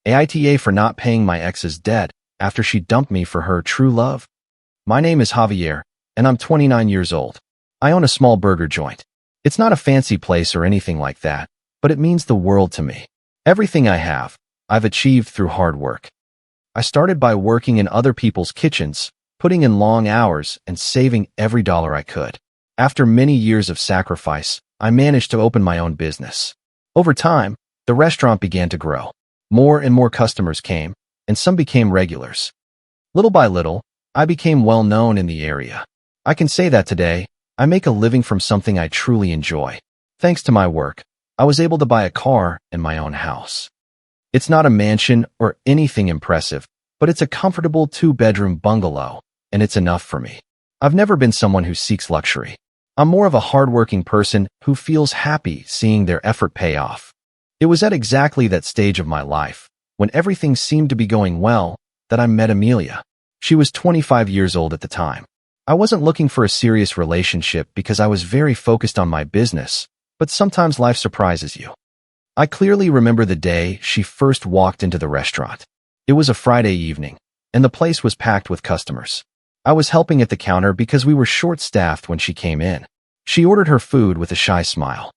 AITA for not paying my ex's debt after she dumped me for her true love. My name is Javier, and I'm 29 years old. I own a small burger joint. It's not a fancy place or anything like that, but it means the world to me. Everything I have, I've achieved through hard work. I started by working in other people's kitchens, putting in long hours and saving every dollar I could. After many years of sacrifice, I managed to open my own business. Over time, the restaurant began to grow. More and more customers came, and some became regulars. Little by little, I became well known in the area. I can say that today, I make a living from something I truly enjoy. Thanks to my work, I was able to buy a car and my own house. It's not a mansion or anything impressive, but it's a comfortable 2-bedroom bungalow, and it's enough for me. I've never been someone who seeks luxury. I'm more of a hardworking person who feels happy seeing their effort pay off. It was at exactly that stage of my life, when everything seemed to be going well, that I met Amelia. She was 25 years old at the time. I wasn't looking for a serious relationship because I was very focused on my business, but sometimes life surprises you. I clearly remember the day she first walked into the restaurant. It was a Friday evening, and the place was packed with customers. I was helping at the counter because we were short-staffed when she came in. She ordered her food with a shy smile.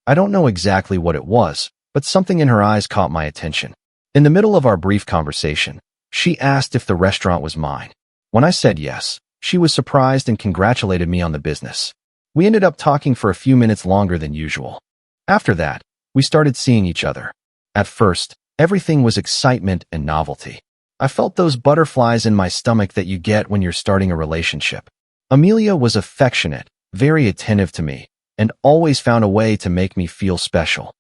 I don't know exactly what it was, but something in her eyes caught my attention. In the middle of our brief conversation, she asked if the restaurant was mine. When I said yes, she was surprised and congratulated me on the business. We ended up talking for a few minutes longer than usual. After that, we started seeing each other. At first, everything was excitement and novelty. I felt those butterflies in my stomach that you get when you're starting a relationship. Amelia was affectionate, very attentive to me, and always found a way to make me feel special.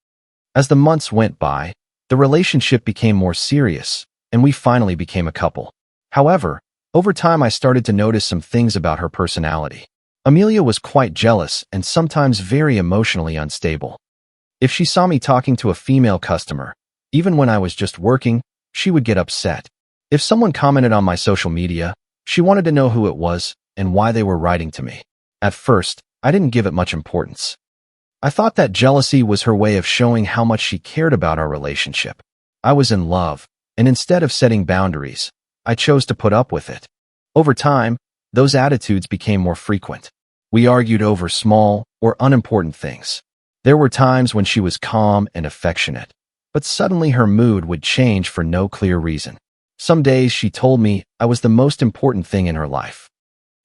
As the months went by, the relationship became more serious, and we finally became a couple. However, over time I started to notice some things about her personality. Amelia was quite jealous and sometimes very emotionally unstable. If she saw me talking to a female customer, even when I was just working, she would get upset. If someone commented on my social media, she wanted to know who it was and why they were writing to me. At first, I didn't give it much importance. I thought that jealousy was her way of showing how much she cared about our relationship. I was in love, and instead of setting boundaries, I chose to put up with it. Over time, those attitudes became more frequent. We argued over small or unimportant things. There were times when she was calm and affectionate, but suddenly her mood would change for no clear reason. Some days she told me I was the most important thing in her life.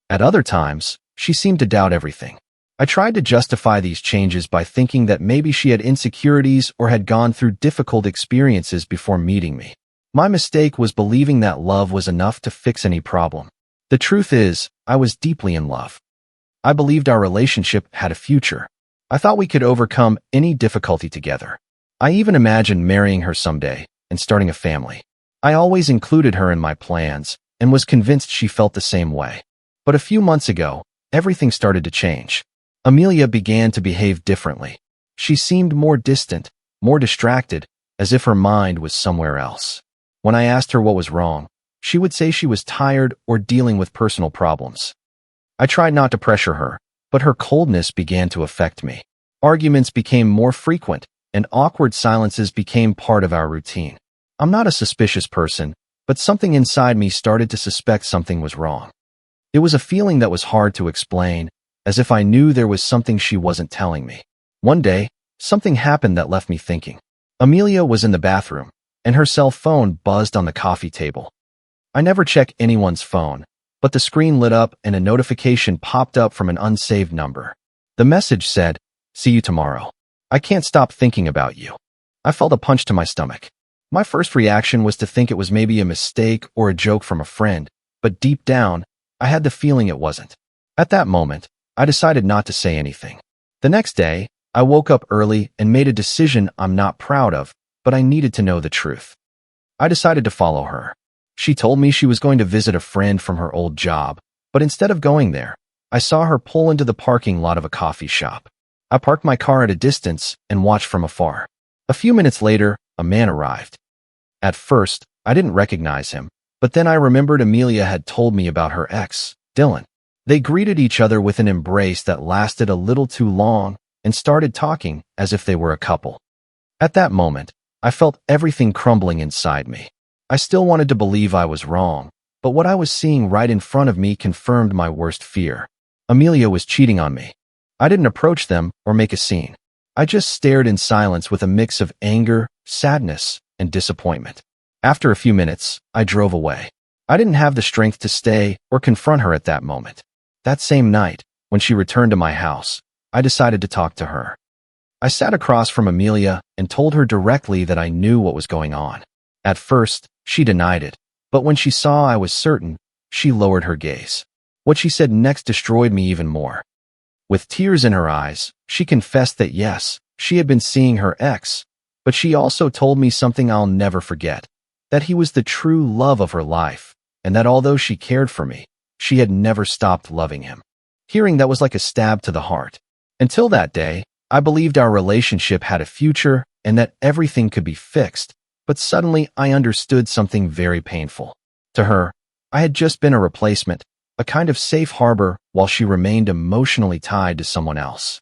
At other times, she seemed to doubt everything. I tried to justify these changes by thinking that maybe she had insecurities or had gone through difficult experiences before meeting me. My mistake was believing that love was enough to fix any problem. The truth is, I was deeply in love. I believed our relationship had a future. I thought we could overcome any difficulty together. I even imagined marrying her someday and starting a family. I always included her in my plans and was convinced she felt the same way. But a few months ago, everything started to change. Amelia began to behave differently. She seemed more distant, more distracted, as if her mind was somewhere else. When I asked her what was wrong, she would say she was tired or dealing with personal problems. I tried not to pressure her, but her coldness began to affect me. Arguments became more frequent, and awkward silences became part of our routine. I'm not a suspicious person, but something inside me started to suspect something was wrong. It was a feeling that was hard to explain, as if I knew there was something she wasn't telling me. One day, something happened that left me thinking. Amelia was in the bathroom, and her cell phone buzzed on the coffee table. I never check anyone's phone, but the screen lit up and a notification popped up from an unsaved number. The message said, "See you tomorrow. I can't stop thinking about you." I felt a punch to my stomach. My first reaction was to think it was maybe a mistake or a joke from a friend, but deep down, I had the feeling it wasn't. At that moment, I decided not to say anything. The next day, I woke up early and made a decision I'm not proud of, but I needed to know the truth. I decided to follow her. She told me she was going to visit a friend from her old job, but instead of going there, I saw her pull into the parking lot of a coffee shop. I parked my car at a distance and watched from afar. A few minutes later, a man arrived. At first, I didn't recognize him, but then I remembered Amelia had told me about her ex, Dylan. They greeted each other with an embrace that lasted a little too long and started talking as if they were a couple. At that moment, I felt everything crumbling inside me. I still wanted to believe I was wrong, but what I was seeing right in front of me confirmed my worst fear. Amelia was cheating on me. I didn't approach them or make a scene. I just stared in silence with a mix of anger, sadness, and disappointment. After a few minutes, I drove away. I didn't have the strength to stay or confront her at that moment. That same night, when she returned to my house, I decided to talk to her. I sat across from Amelia and told her directly that I knew what was going on. At first, she denied it, but when she saw I was certain, she lowered her gaze. What she said next destroyed me even more. With tears in her eyes, she confessed that yes, she had been seeing her ex, but she also told me something I'll never forget, that he was the true love of her life, and that although she cared for me, she had never stopped loving him. Hearing that was like a stab to the heart. Until that day, I believed our relationship had a future and that everything could be fixed, but suddenly I understood something very painful. To her, I had just been a replacement, a kind of safe harbor while she remained emotionally tied to someone else.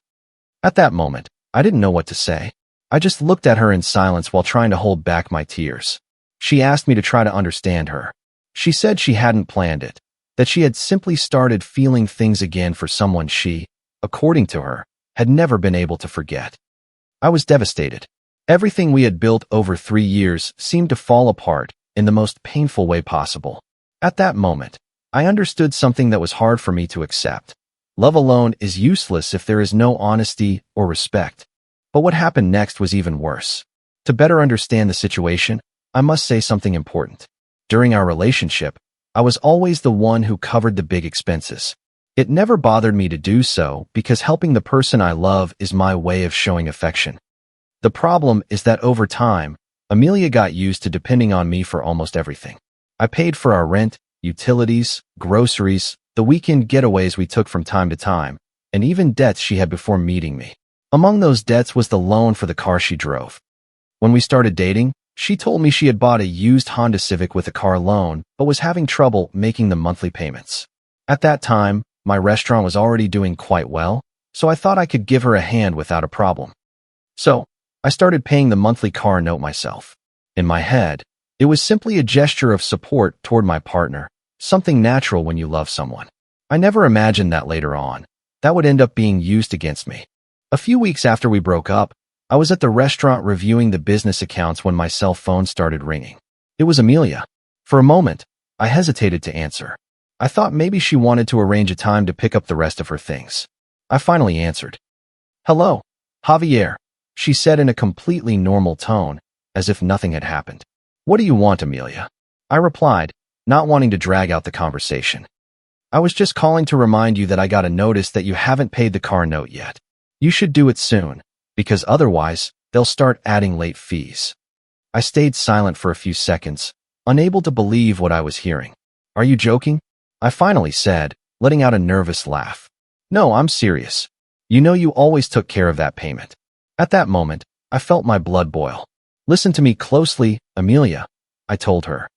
At that moment, I didn't know what to say. I just looked at her in silence while trying to hold back my tears. She asked me to try to understand her. She said she hadn't planned it, that she had simply started feeling things again for someone she, according to her, had never been able to forget. I was devastated. Everything we had built over 3 years seemed to fall apart in the most painful way possible. At that moment, I understood something that was hard for me to accept. Love alone is useless if there is no honesty or respect. But what happened next was even worse. To better understand the situation, I must say something important. During our relationship, I was always the one who covered the big expenses. It never bothered me to do so because helping the person I love is my way of showing affection. The problem is that over time, Amelia got used to depending on me for almost everything. I paid for our rent, utilities, groceries, the weekend getaways we took from time to time, and even debts she had before meeting me. Among those debts was the loan for the car she drove. When we started dating, she told me she had bought a used Honda Civic with a car loan, but was having trouble making the monthly payments. At that time, my restaurant was already doing quite well, so I thought I could give her a hand without a problem. So, I started paying the monthly car note myself. In my head, it was simply a gesture of support toward my partner, something natural when you love someone. I never imagined that later on, that would end up being used against me. A few weeks after we broke up, I was at the restaurant reviewing the business accounts when my cell phone started ringing. It was Amelia. For a moment, I hesitated to answer. I thought maybe she wanted to arrange a time to pick up the rest of her things. I finally answered. "Hello, Javier," she said in a completely normal tone, as if nothing had happened. "What do you want, Amelia?" I replied, not wanting to drag out the conversation. "I was just calling to remind you that I got a notice that you haven't paid the car note yet. You should do it soon, because otherwise, they'll start adding late fees." I stayed silent for a few seconds, unable to believe what I was hearing. "Are you joking?" I finally said, letting out a nervous laugh. "No, I'm serious. You know you always took care of that payment." At that moment, I felt my blood boil. "Listen to me closely, Amelia," I told her.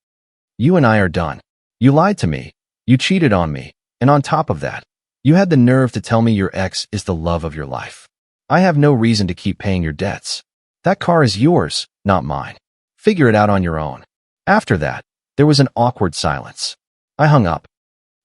"You and I are done. You lied to me, you cheated on me, and on top of that, you had the nerve to tell me your ex is the love of your life. I have no reason to keep paying your debts. That car is yours, not mine. Figure it out on your own." After that, there was an awkward silence. I hung up.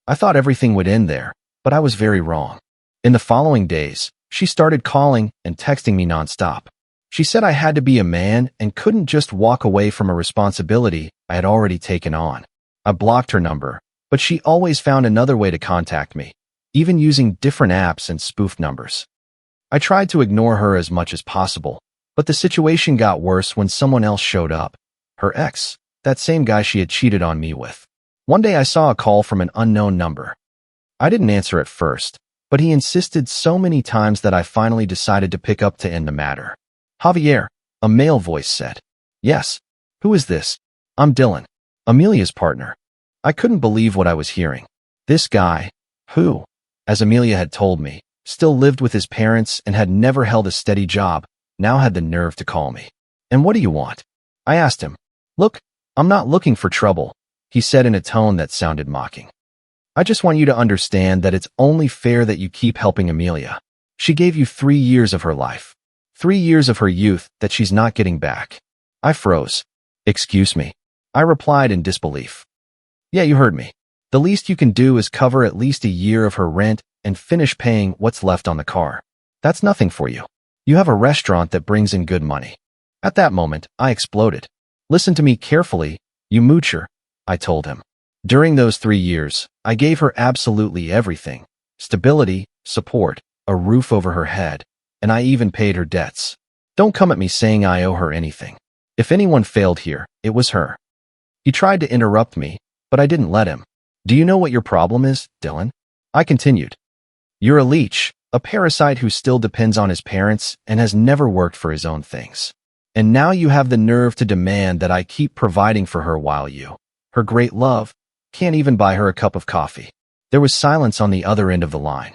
I thought everything would end there, but I was very wrong. In the following days, she started calling and texting me nonstop. She said I had to be a man and couldn't just walk away from a responsibility I had already taken on. I blocked her number, but she always found another way to contact me, even using different apps and spoofed numbers. I tried to ignore her as much as possible, but the situation got worse when someone else showed up. Her ex, that same guy she had cheated on me with. One day I saw a call from an unknown number. I didn't answer at first, but he insisted so many times that I finally decided to pick up to end the matter. "Javier," a male voice said. "Yes. Who is this?" "I'm Dylan, Amelia's partner." I couldn't believe what I was hearing. This guy, who, as Amelia had told me, still lived with his parents and had never held a steady job, now had the nerve to call me. "And what do you want?" I asked him. "Look, I'm not looking for trouble," he said in a tone that sounded mocking. "I just want you to understand that it's only fair that you keep helping Amelia. She gave you 3 years of her life. 3 years of her youth that she's not getting back. I froze. Excuse me. I replied in disbelief. Yeah, you heard me. The least you can do is cover at least a year of her rent and finish paying what's left on the car. That's nothing for you. You have a restaurant that brings in good money. At that moment, I exploded. Listen to me carefully, you moocher, I told him. During those 3 years, I gave her absolutely everything. Stability, support, a roof over her head, and I even paid her debts. Don't come at me saying I owe her anything. If anyone failed here, it was her. He tried to interrupt me, but I didn't let him. Do you know what your problem is, Dylan? I continued. You're a leech, a parasite who still depends on his parents and has never worked for his own things. And now you have the nerve to demand that I keep providing for her while you, her great love, can't even buy her a cup of coffee. There was silence on the other end of the line.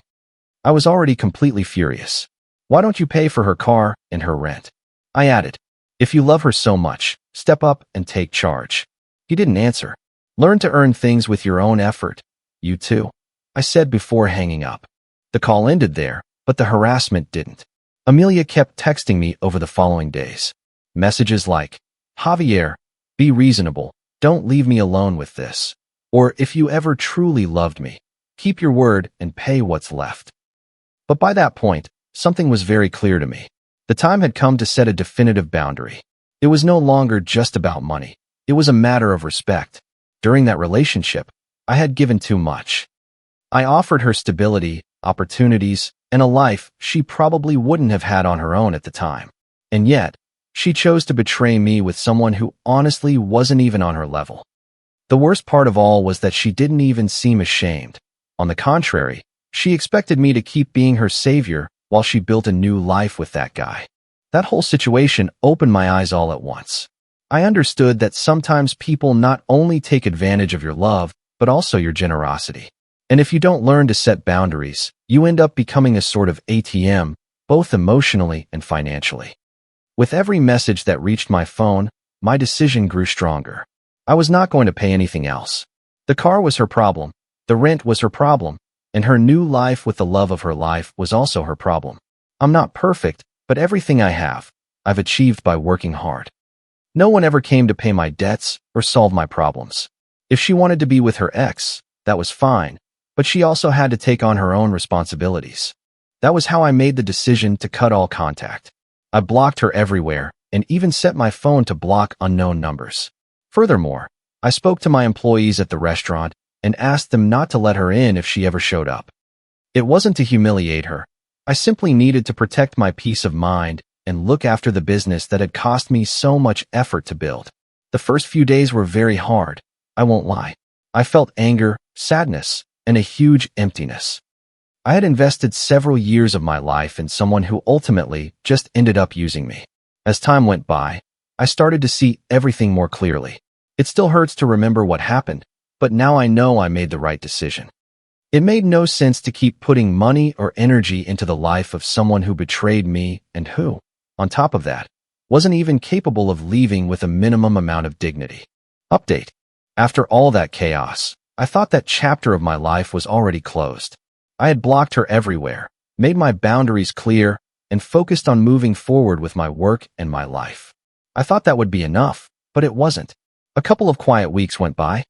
I was already completely furious. Why don't you pay for her car and her rent? I added. If you love her so much, step up and take charge. He didn't answer. Learn to earn things with your own effort. You too, I said before hanging up. The call ended there, but the harassment didn't. Amelia kept texting me over the following days. Messages like, Javier, be reasonable, don't leave me alone with this. Or if you ever truly loved me, keep your word and pay what's left. But by that point, something was very clear to me. The time had come to set a definitive boundary. It was no longer just about money. It was a matter of respect. During that relationship, I had given too much. I offered her stability, opportunities, and a life she probably wouldn't have had on her own at the time. And yet, she chose to betray me with someone who honestly wasn't even on her level. The worst part of all was that she didn't even seem ashamed. On the contrary, she expected me to keep being her savior while she built a new life with that guy. That whole situation opened my eyes all at once. I understood that sometimes people not only take advantage of your love, but also your generosity. And if you don't learn to set boundaries, you end up becoming a sort of ATM, both emotionally and financially. With every message that reached my phone, my decision grew stronger. I was not going to pay anything else. The car was her problem, the rent was her problem, and her new life with the love of her life was also her problem. I'm not perfect, but everything I have, I've achieved by working hard. No one ever came to pay my debts or solve my problems. If she wanted to be with her ex, that was fine, but she also had to take on her own responsibilities. That was how I made the decision to cut all contact. I blocked her everywhere and even set my phone to block unknown numbers. Furthermore, I spoke to my employees at the restaurant and asked them not to let her in if she ever showed up. It wasn't to humiliate her. I simply needed to protect my peace of mind and look after the business that had cost me so much effort to build. The first few days were very hard, I won't lie. I felt anger, sadness, and a huge emptiness. I had invested several years of my life in someone who ultimately just ended up using me. As time went by, I started to see everything more clearly. It still hurts to remember what happened, but now I know I made the right decision. It made no sense to keep putting money or energy into the life of someone who betrayed me and who, on top of that, wasn't even capable of leaving with a minimum amount of dignity. Update. After all that chaos, I thought that chapter of my life was already closed. I had blocked her everywhere, made my boundaries clear, and focused on moving forward with my work and my life. I thought that would be enough, but it wasn't. A couple of quiet weeks went by.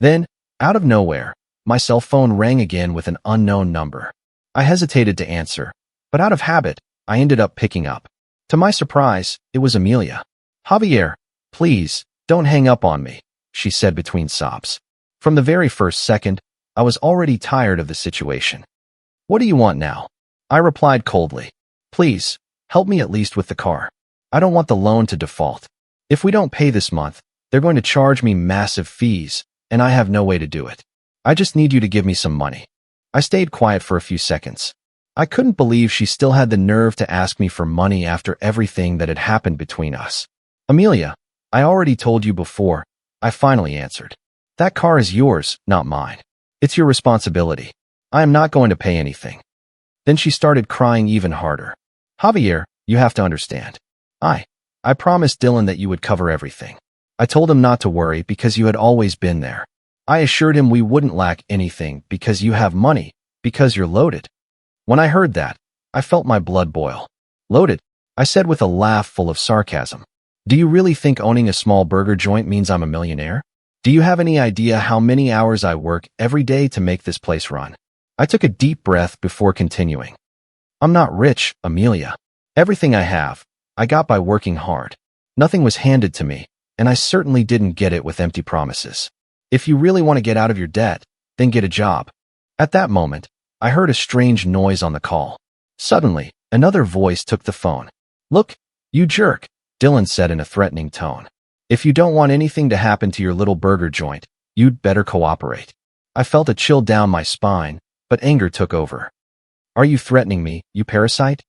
Then, out of nowhere, my cell phone rang again with an unknown number. I hesitated to answer, but out of habit, I ended up picking up. To my surprise, it was Amelia. Javier, please, don't hang up on me, she said between sobs. From the very first second, I was already tired of the situation. What do you want now? I replied coldly. Please, help me at least with the car. I don't want the loan to default. If we don't pay this month, they're going to charge me massive fees, and I have no way to do it. I just need you to give me some money. I stayed quiet for a few seconds. I couldn't believe she still had the nerve to ask me for money after everything that had happened between us. Amelia, I already told you before, I finally answered. That car is yours, not mine. It's your responsibility. I am not going to pay anything. Then she started crying even harder. Javier, you have to understand. I promised Dylan that you would cover everything. I told him not to worry because you had always been there. I assured him we wouldn't lack anything because you have money, because you're loaded. When I heard that, I felt my blood boil. Loaded, I said with a laugh full of sarcasm. Do you really think owning a small burger joint means I'm a millionaire? Do you have any idea how many hours I work every day to make this place run? I took a deep breath before continuing. I'm not rich, Amelia. Everything I have, I got by working hard. Nothing was handed to me, and I certainly didn't get it with empty promises. If you really want to get out of your debt, then get a job. At that moment, I heard a strange noise on the call. Suddenly, another voice took the phone. Look, you jerk, Dylan said in a threatening tone. If you don't want anything to happen to your little burger joint, you'd better cooperate. I felt a chill down my spine, but anger took over. Are you threatening me, you parasite?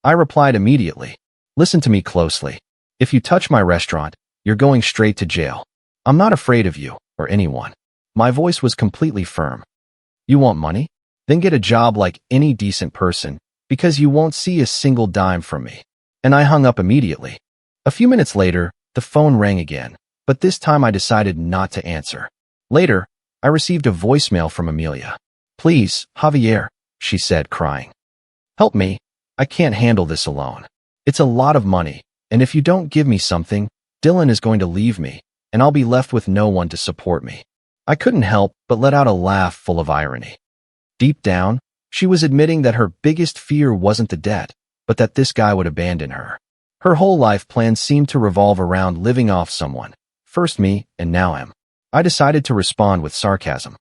I replied immediately. Listen to me closely. If you touch my restaurant, you're going straight to jail. I'm not afraid of you, or anyone. My voice was completely firm. You want money? Then get a job like any decent person, because you won't see a single dime from me. And I hung up immediately. A few minutes later, the phone rang again, but this time I decided not to answer. Later, I received a voicemail from Amelia. Please, Javier, she said, crying. Help me. I can't handle this alone. It's a lot of money, and if you don't give me something, Dylan is going to leave me, and I'll be left with no one to support me. I couldn't help but let out a laugh full of irony. Deep down, she was admitting that her biggest fear wasn't the debt, but that this guy would abandon her. Her whole life plan seemed to revolve around living off someone, first me and now him. I decided to respond with sarcasm.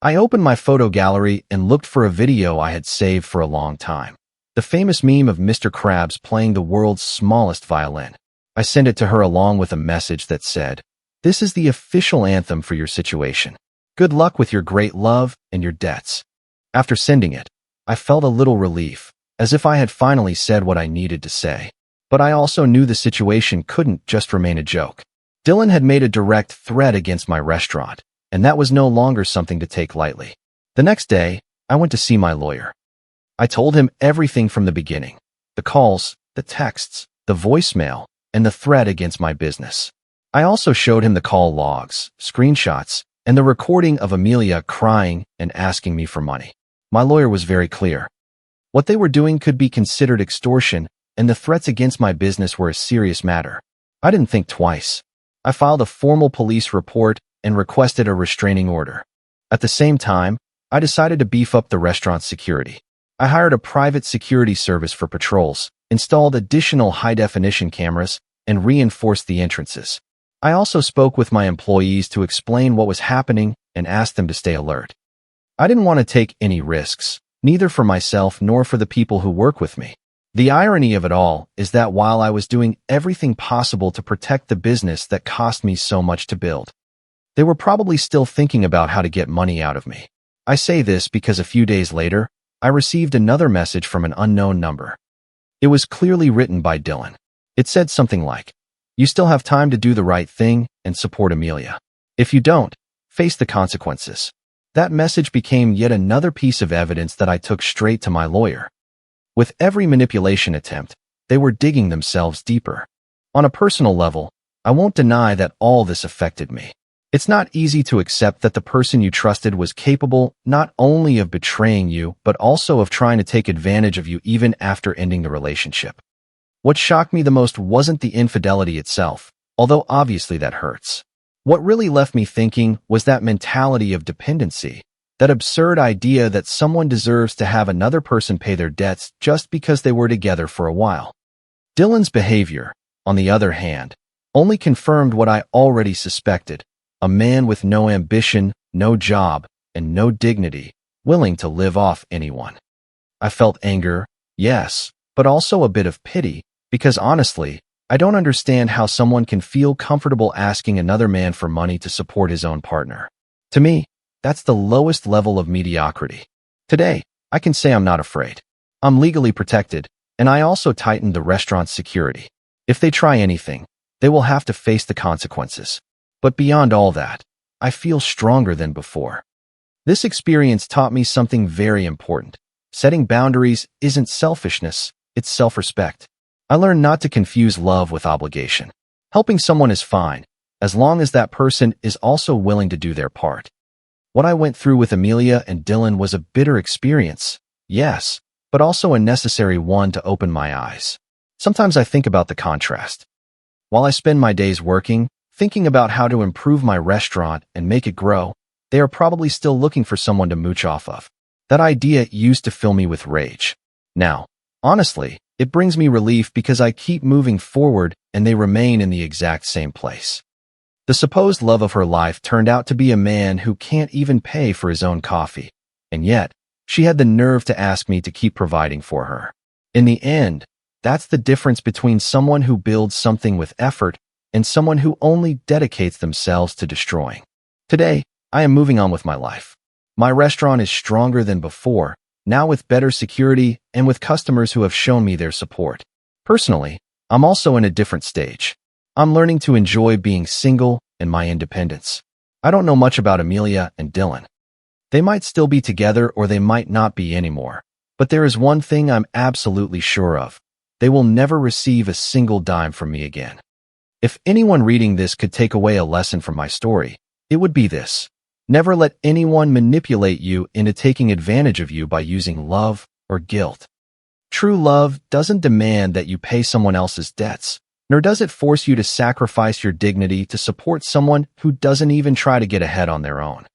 I opened my photo gallery and looked for a video I had saved for a long time. The famous meme of Mr. Krabs playing the world's smallest violin. I sent it to her along with a message that said, "This is the official anthem for your situation. Good luck with your great love and your debts." After sending it, I felt a little relief, as if I had finally said what I needed to say. But I also knew the situation couldn't just remain a joke. Dylan had made a direct threat against my restaurant, and that was no longer something to take lightly. The next day, I went to see my lawyer. I told him everything from the beginning, the calls, the texts, the voicemail, and the threat against my business. I also showed him the call logs, screenshots, and the recording of Amelia crying and asking me for money. My lawyer was very clear. What they were doing could be considered extortion, and the threats against my business were a serious matter. I didn't think twice. I filed a formal police report and requested a restraining order. At the same time, I decided to beef up the restaurant's security. I hired a private security service for patrols, installed additional high-definition cameras, and reinforced the entrances. I also spoke with my employees to explain what was happening and asked them to stay alert. I didn't want to take any risks, neither for myself nor for the people who work with me. The irony of it all is that while I was doing everything possible to protect the business that cost me so much to build, they were probably still thinking about how to get money out of me. I say this because a few days later, I received another message from an unknown number. It was clearly written by Dylan. It said something like, "You still have time to do the right thing and support Amelia. If you don't, face the consequences." That message became yet another piece of evidence that I took straight to my lawyer. With every manipulation attempt, they were digging themselves deeper. On a personal level, I won't deny that all this affected me. It's not easy to accept that the person you trusted was capable not only of betraying you, but also of trying to take advantage of you even after ending the relationship. What shocked me the most wasn't the infidelity itself, although obviously that hurts. What really left me thinking was that mentality of dependency, that absurd idea that someone deserves to have another person pay their debts just because they were together for a while. Dylan's behavior, on the other hand, only confirmed what I already suspected: a man with no ambition, no job, and no dignity, willing to live off anyone. I felt anger, yes, but also a bit of pity, because honestly, I don't understand how someone can feel comfortable asking another man for money to support his own partner. To me, that's the lowest level of mediocrity. Today, I can say I'm not afraid. I'm legally protected, and I also tightened the restaurant's security. If they try anything, they will have to face the consequences. But beyond all that, I feel stronger than before. This experience taught me something very important. Setting boundaries isn't selfishness, it's self-respect. I learned not to confuse love with obligation. Helping someone is fine, as long as that person is also willing to do their part. What I went through with Amelia and Dylan was a bitter experience, yes, but also a necessary one to open my eyes. Sometimes I think about the contrast. While I spend my days working, thinking about how to improve my restaurant and make it grow, they are probably still looking for someone to mooch off of. That idea used to fill me with rage. Now, honestly, it brings me relief because I keep moving forward and they remain in the exact same place. The supposed love of her life turned out to be a man who can't even pay for his own coffee. And yet, she had the nerve to ask me to keep providing for her. In the end, that's the difference between someone who builds something with effort and someone who only dedicates themselves to destroying. Today, I am moving on with my life. My restaurant is stronger than before, now with better security and with customers who have shown me their support. Personally, I'm also in a different stage. I'm learning to enjoy being single and my independence. I don't know much about Amelia and Dylan. They might still be together or they might not be anymore. But there is one thing I'm absolutely sure of. They will never receive a single dime from me again. If anyone reading this could take away a lesson from my story, it would be this. Never let anyone manipulate you into taking advantage of you by using love or guilt. True love doesn't demand that you pay someone else's debts, nor does it force you to sacrifice your dignity to support someone who doesn't even try to get ahead on their own.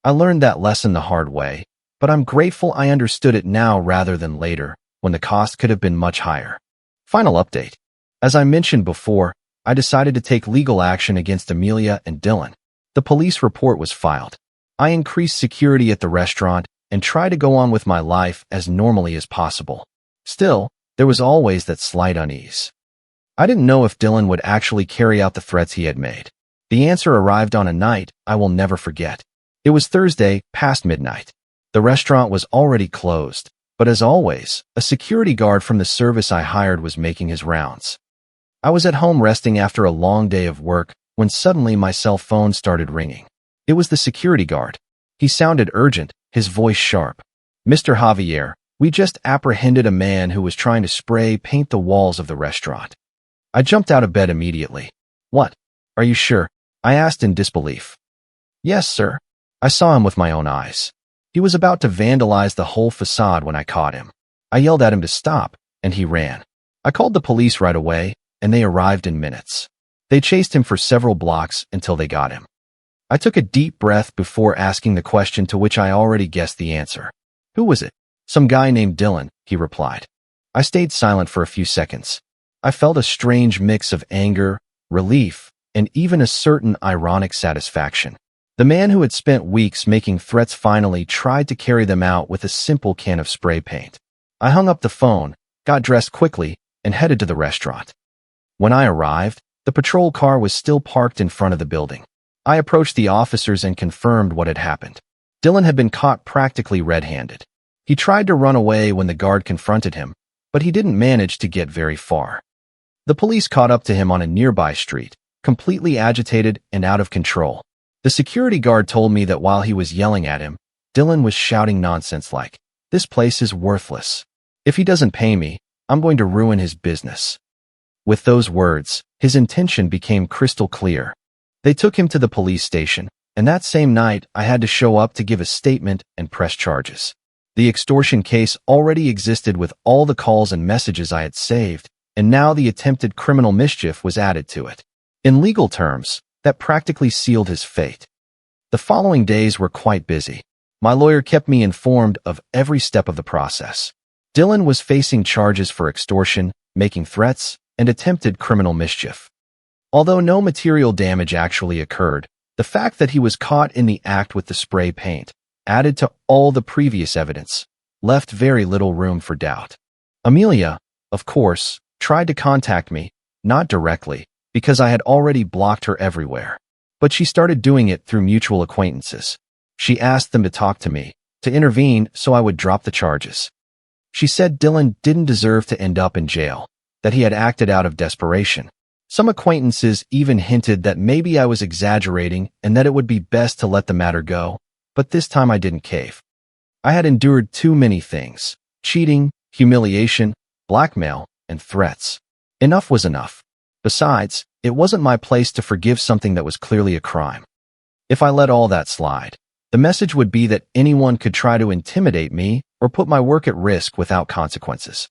I learned that lesson the hard way, but I'm grateful I understood it now rather than later, when the cost could have been much higher. Final update. As I mentioned before, I decided to take legal action against Amelia and Dylan. The police report was filed. I increased security at the restaurant and tried to go on with my life as normally as possible. Still, there was always that slight unease. I didn't know if Dylan would actually carry out the threats he had made. The answer arrived on a night I will never forget. It was Thursday, past midnight. The restaurant was already closed, but as always, a security guard from the service I hired was making his rounds. I was at home resting after a long day of work when suddenly my cell phone started ringing. It was the security guard. He sounded urgent, his voice sharp. "Mr. Javier, we just apprehended a man who was trying to spray paint the walls of the restaurant." I jumped out of bed immediately. "What? Are you sure?" I asked in disbelief. "Yes, sir. I saw him with my own eyes. He was about to vandalize the whole facade when I caught him. I yelled at him to stop, and he ran. I called the police right away, and they arrived in minutes. They chased him for several blocks until they got him. I took a deep breath before asking the question to which I already guessed the answer. "Who was it?" "Some guy named Dylan," he replied. I stayed silent for a few seconds. I felt a strange mix of anger, relief, and even a certain ironic satisfaction. The man who had spent weeks making threats finally tried to carry them out with a simple can of spray paint. I hung up the phone, got dressed quickly, and headed to the restaurant. When I arrived, the patrol car was still parked in front of the building. I approached the officers and confirmed what had happened. Dylan had been caught practically red-handed. He tried to run away when the guard confronted him, but he didn't manage to get very far. The police caught up to him on a nearby street, completely agitated and out of control. The security guard told me that while he was yelling at him, Dylan was shouting nonsense like, "This place is worthless. If he doesn't pay me, I'm going to ruin his business." With those words, his intention became crystal clear. They took him to the police station, and that same night I had to show up to give a statement and press charges. The extortion case already existed with all the calls and messages I had saved, and now the attempted criminal mischief was added to it. In legal terms, that practically sealed his fate. The following days were quite busy. My lawyer kept me informed of every step of the process. Dylan was facing charges for extortion, making threats, and attempted criminal mischief. Although no material damage actually occurred, the fact that he was caught in the act with the spray paint, added to all the previous evidence, left very little room for doubt. Amelia, of course, tried to contact me, not directly, because I had already blocked her everywhere. But she started doing it through mutual acquaintances. She asked them to talk to me, to intervene so I would drop the charges. She said Dylan didn't deserve to end up in jail, that he had acted out of desperation. Some acquaintances even hinted that maybe I was exaggerating and that it would be best to let the matter go, but this time I didn't cave. I had endured too many things: cheating, humiliation, blackmail, and threats. Enough was enough. Besides, it wasn't my place to forgive something that was clearly a crime. If I let all that slide, the message would be that anyone could try to intimidate me or put my work at risk without consequences.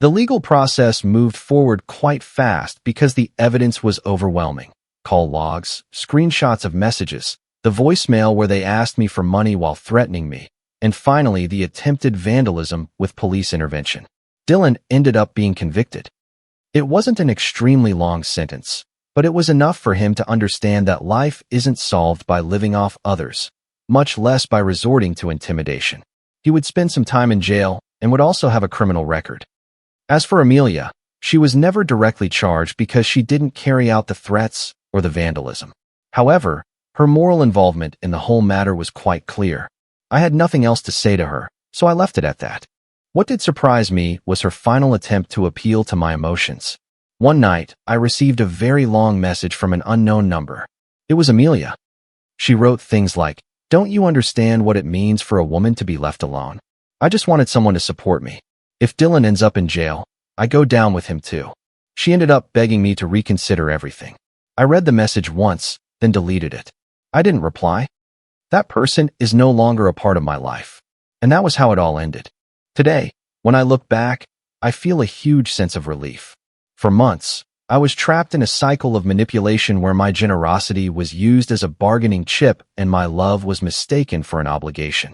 The legal process moved forward quite fast because the evidence was overwhelming. Call logs, screenshots of messages, the voicemail where they asked me for money while threatening me, and finally the attempted vandalism with police intervention. Dylan ended up being convicted. It wasn't an extremely long sentence, but it was enough for him to understand that life isn't solved by living off others, much less by resorting to intimidation. He would spend some time in jail and would also have a criminal record. As for Amelia, she was never directly charged because she didn't carry out the threats or the vandalism. However, her moral involvement in the whole matter was quite clear. I had nothing else to say to her, so I left it at that. What did surprise me was her final attempt to appeal to my emotions. One night, I received a very long message from an unknown number. It was Amelia. She wrote things like, "Don't you understand what it means for a woman to be left alone? I just wanted someone to support me. If Dylan ends up in jail, I go down with him too." She ended up begging me to reconsider everything. I read the message once, then deleted it. I didn't reply. That person is no longer a part of my life. And that was how it all ended. Today, when I look back, I feel a huge sense of relief. For months, I was trapped in a cycle of manipulation where my generosity was used as a bargaining chip and my love was mistaken for an obligation.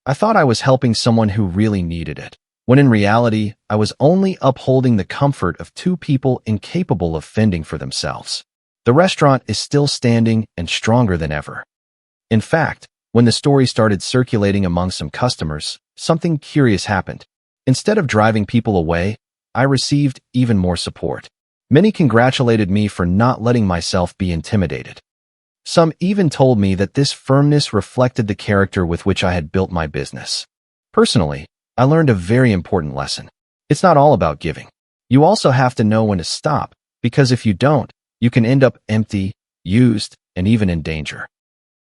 I thought I was helping someone who really needed it, when in reality, I was only upholding the comfort of two people incapable of fending for themselves. The restaurant is still standing and stronger than ever. In fact, when the story started circulating among some customers, something curious happened. Instead of driving people away, I received even more support. Many congratulated me for not letting myself be intimidated. Some even told me that this firmness reflected the character with which I had built my business. Personally, I learned a very important lesson. It's not all about giving. You also have to know when to stop, because if you don't, you can end up empty, used, and even in danger.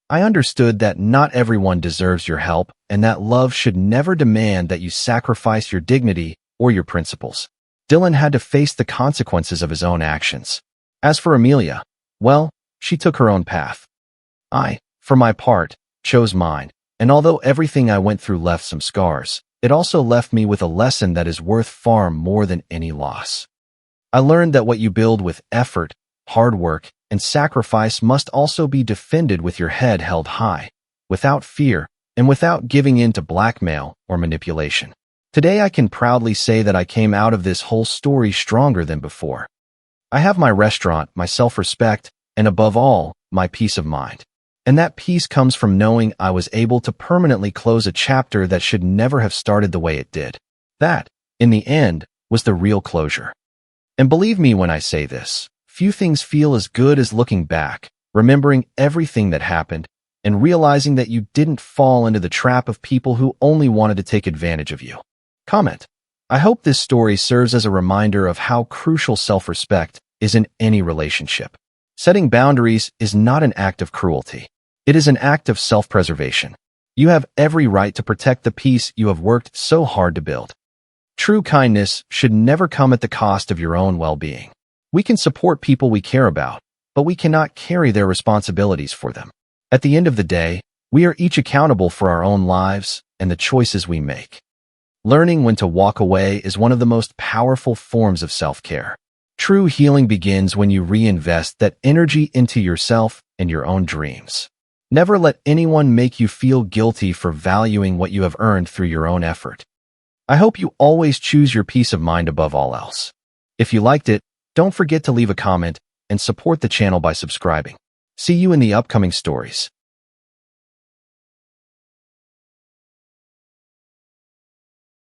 I understood that not everyone deserves your help and that love should never demand that you sacrifice your dignity or your principles. Dylan had to face the consequences of his own actions. As for Amelia, well, she took her own path. I, for my part, chose mine, and although everything I went through left some scars, it also left me with a lesson that is worth far more than any loss. I learned that what you build with effort, hard work, and sacrifice must also be defended with your head held high, without fear, and without giving in to blackmail or manipulation. Today I can proudly say that I came out of this whole story stronger than before. I have my restaurant, my self-respect, and above all, my peace of mind. And that peace comes from knowing I was able to permanently close a chapter that should never have started the way it did. That, in the end, was the real closure. And believe me when I say this, few things feel as good as looking back, remembering everything that happened, and realizing that you didn't fall into the trap of people who only wanted to take advantage of you. Comment. I hope this story serves as a reminder of how crucial self-respect is in any relationship. Setting boundaries is not an act of cruelty. It is an act of self-preservation. You have every right to protect the peace you have worked so hard to build. True kindness should never come at the cost of your own well-being. We can support people we care about, but we cannot carry their responsibilities for them. At the end of the day, we are each accountable for our own lives and the choices we make. Learning when to walk away is one of the most powerful forms of self-care. True healing begins when you reinvest that energy into yourself and your own dreams. Never let anyone make you feel guilty for valuing what you have earned through your own effort. I hope you always choose your peace of mind above all else. If you liked it, don't forget to leave a comment and support the channel by subscribing. See you in the upcoming stories.